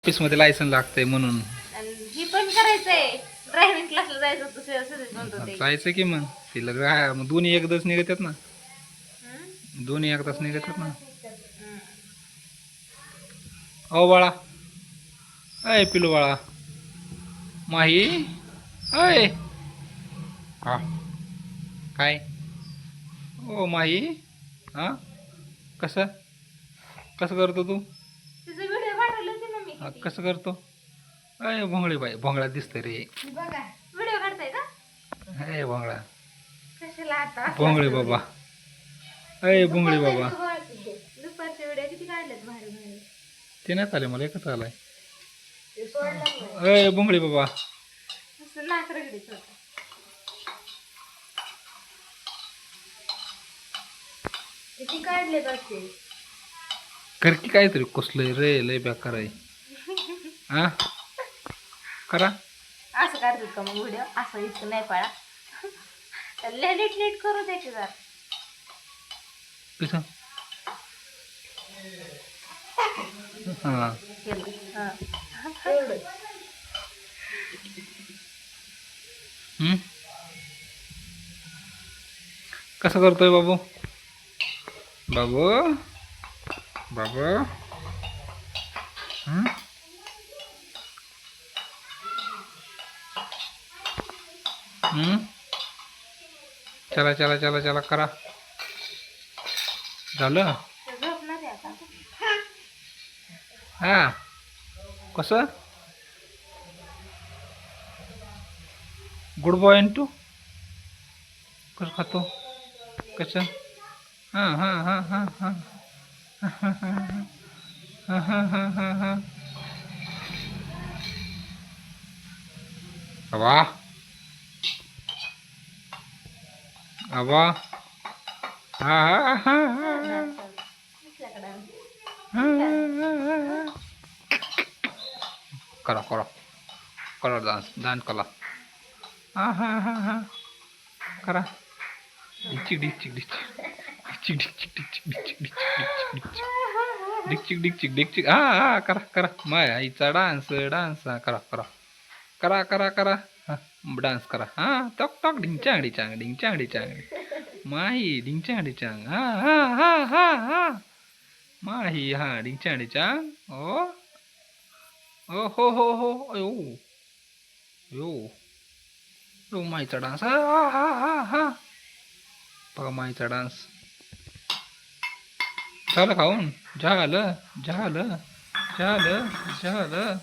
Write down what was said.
Office मध्ये licence लागतंय म्हणून ही पण करायचंय. ड्रायव्हिंग क्लासला जायचं होतं सहज म्हणतो ते. जायचं की मग तिला काय मग दोन्ही एकदाच निघतात ना, हम्म? दोन्ही एकदाच निघतात ना. हम्म. ओ बाळा, अय पिलू बाळा, माही, अय हा काय ओ माही, हा कसं कसं करतो तू? तुझं व्हिडिओ पाठवले होते ना मी किती. कसं करतो? अय भोंगळी बाई, भोंगळा दिसतंय रे. बघा व्हिडिओ काढताय का? अय भोंगळा, कशाला आता भोंगळे बाबा, अय भोंगळे बाबा. दुपारचे व्हिडिओ किती काढलेत भारी भारी. ते नाही आले, मला एकच आलाय. ते सोडलं अय भोंगळे बाबा. असं नाक रगडीत होतं. किती काढले बघते. कर की काहीतरी कसलंय रे, लय बेकार आहे. हा करा. असं काढतात का मग व्हिडिओ? असं इतकं नाही पाळा. लय नीट नीट करू द्यायचे जरा. कसं हा केलं. हा. कसं करतोय बाबू? बाबू बाबू चला चला चला चला करा. झालं? झोपणार आहे आता. हा कसं गुड बॉय तू कसं खातो? कसं हां हां हां हां हां हां हां हां हां हां अबा अबा हा हा हा करा करा करा डान्स डान्स करा. हा हा हा हा करा. डिचिक डिचिक डिचिक डिचिक डिचिक डिचिक डिचिक डिचिक डिचिक डिचिक डिचिक हा हा करा करा. माय आईचा डान्स डान्स करा करा करा करा करा. डान्स करा. हा टॉक टॉक डिंचांग डिचांग डिंचांग डिचांग माही डिंचांग डिचांग हा हा हा हा हा माही हा डिंचांग डिचांग ओ ओ हो हो हो यो यो यो माईचा डान्स हा हा हा हा बघा माईचा डान्स. झालं खाऊन? झालं झालं झालं झालं